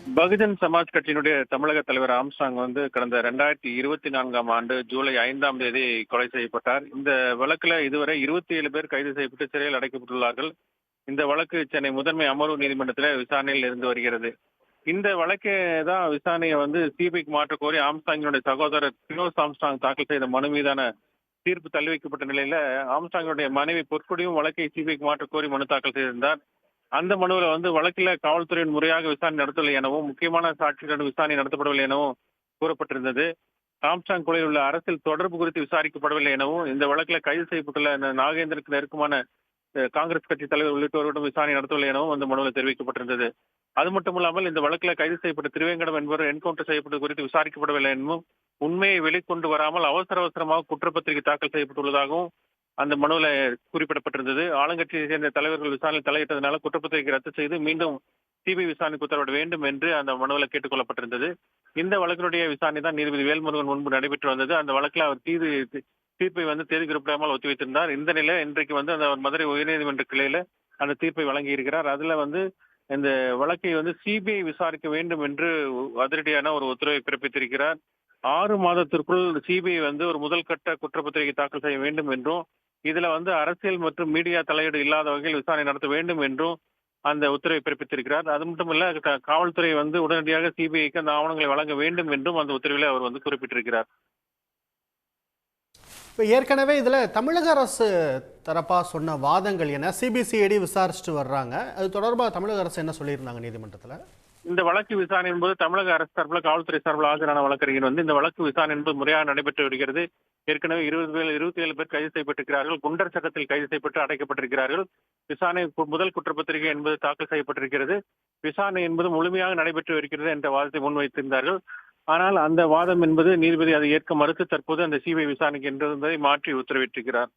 பகுஜன் சமாஜ் கட்சியினுடைய தமிழக தலைவர் ஆம்ஸ்ட்ராங் கடந்த 2024ஆம் ஆண்டு ஜூலை 5ஆம் தேதி கொலை செய்யப்பட்டார். இந்த வழக்குல இதுவரை 27 பேர் கைது செய்யப்பட்டு சிறையில் அடைக்கப்பட்டுள்ளார்கள். இந்த வழக்கு சென்னை முதன்மை அமர்வு நீதிமன்றத்தில் விசாரணையில் இருந்து வருகிறது. இந்த வழக்கை தான் விசாரணையை சிபிஐக்கு மாற்ற கோரி ஆம்ஸ்ட்ராங்கினுடைய சகோதரர் பினோஸ் ஆம்ஸ்ட்ராங் தாக்கல் செய்த மனு மீதான தீர்ப்பு தள்ளி வைக்கப்பட்ட நிலையில ஆம்ஸ்ட்ராங்கினுடைய மனைவி பொற்கொடியும் வழக்கை சிபிஐக்கு மாற்ற கோரி மனு தாக்கல் செய்திருந்தார். அந்த மனுவில் வழக்கில் காவல்துறையின் முறையாக விசாரணை நடத்தவில்லை எனவும் முக்கியமான சாட்சிகளுடன் விசாரணை நடத்தப்படவில்லை எனவும் கூறப்பட்டிருந்தது. ஆம்ஸ்ட்ராங் கொலையில் உள்ள அரசியல் தொடர்பு குறித்து விசாரிக்கப்படவில்லை எனவும் இந்த வழக்கில் கைது செய்யப்பட்டுள்ள நாகேந்திரனுக்கு நெருக்கமான காங்கிரஸ் கட்சி தலைவர் உள்ளிட்டோருடன் விசாரணை நடத்தவில்லை எனவும் அந்த மனுவில் தெரிவிக்கப்பட்டிருந்தது. அது மட்டுமல்லாமல் இந்த வழக்கில் கைது செய்யப்பட்ட திருவேங்கடம் என்பவர் என்கவுண்டர் செய்யப்பட்டது குறித்து விசாரிக்கப்படவில்லை எனவும் உண்மையை வெளிக்கொண்டு வராமல் அவசரமாக குற்றப்பத்திரிகை தாக்கல் செய்யப்பட்டுள்ளதாகவும் அந்த மனுவில் குறிப்பிடப்பட்டிருந்தது. ஆளுங்கட்சியை சேர்ந்த தலைவர்கள் விசாரணை தலையிட்டதனால குற்றப்பத்திரிகை ரத்து செய்து மீண்டும் சிபிஐ விசாரணைக்கு உத்தரவிட வேண்டும் என்று அந்த மனுவில் கேட்டுக் கொள்ளப்பட்டிருந்தது. இந்த வழக்கினுடைய விசாரணை தான் நீதிபதி வேல்முருகன் முன்பு நடைபெற்று வந்தது. அந்த வழக்கில் அவர் தீர்ப்பை தேதி குறிப்பிடாமல் ஒத்திவைத்திருந்தார். இந்த நிலையில இன்றைக்கு அந்த மதுரை உயர்நீதிமன்ற கிளையில அந்த தீர்ப்பை வழங்கி இருக்கிறார். அதுல இந்த வழக்கை சிபிஐ விசாரிக்க வேண்டும் என்று அதிரடியான ஒரு உத்தரவை பிறப்பித்திருக்கிறார். 6 மாதத்திற்குள் சிபிஐ ஒரு முதல் கட்ட குற்றப்பத்திரிகை தாக்கல் செய்ய வேண்டும் என்றும் இதுல அரசியல் மற்றும் மீடியா தலையீடு இல்லாத வகையில் விசாரணை நடத்த வேண்டும் என்றும் அந்த உத்தரவை பிறப்பித்திருக்கிறார். அது மட்டுமல்ல, காவல்துறை உடனடியாக சிபிஐக்கு அந்த ஆவணங்களை வழங்க வேண்டும் என்றும் அந்த உத்தரவில் அவர் குறிப்பிட்டிருக்கிறார். இப்போ ஏற்கனவே இதில் தமிழக அரசு தரப்பாக சொன்ன வாதங்கள் என்ன, சிபிசிஐடி விசாரிச்சுட்டு வர்றாங்க, அது தொடர்பாக தமிழக அரசு என்ன சொல்லியிருந்தாங்க நீதிமன்றத்தில்? இந்த வழக்கு விசாரணை என்பது தமிழக அரசு சார்பில் காவல்துறை சார்பில் ஆஜரான வழக்கறிஞர் இந்த வழக்கு விசாரணை என்பது முறையாக நடைபெற்று வருகிறது. ஏற்கனவே 27 பேர் கைது செய்யப்பட்டிருக்கிறார்கள். குண்டர் சட்டத்தில் கைது செய்யப்பட்டு அடைக்கப்பட்டிருக்கிறார்கள். விசாரணை முதல் குற்றப்பத்திரிகை என்பது தாக்கல் செய்யப்பட்டிருக்கிறது. விசாரணை என்பது முழுமையாக நடைபெற்று வருகிறது என்ற வாதத்தை முன்வைத்திருந்தார்கள். ஆனால் அந்த வாதம் என்பது நீதிபதி அதை ஏற்க மறுத்து தற்போது அந்த சிபிஐ விசாரணைக்கு என்பதை மாற்றி உத்தரவிட்டிருக்கிறார்.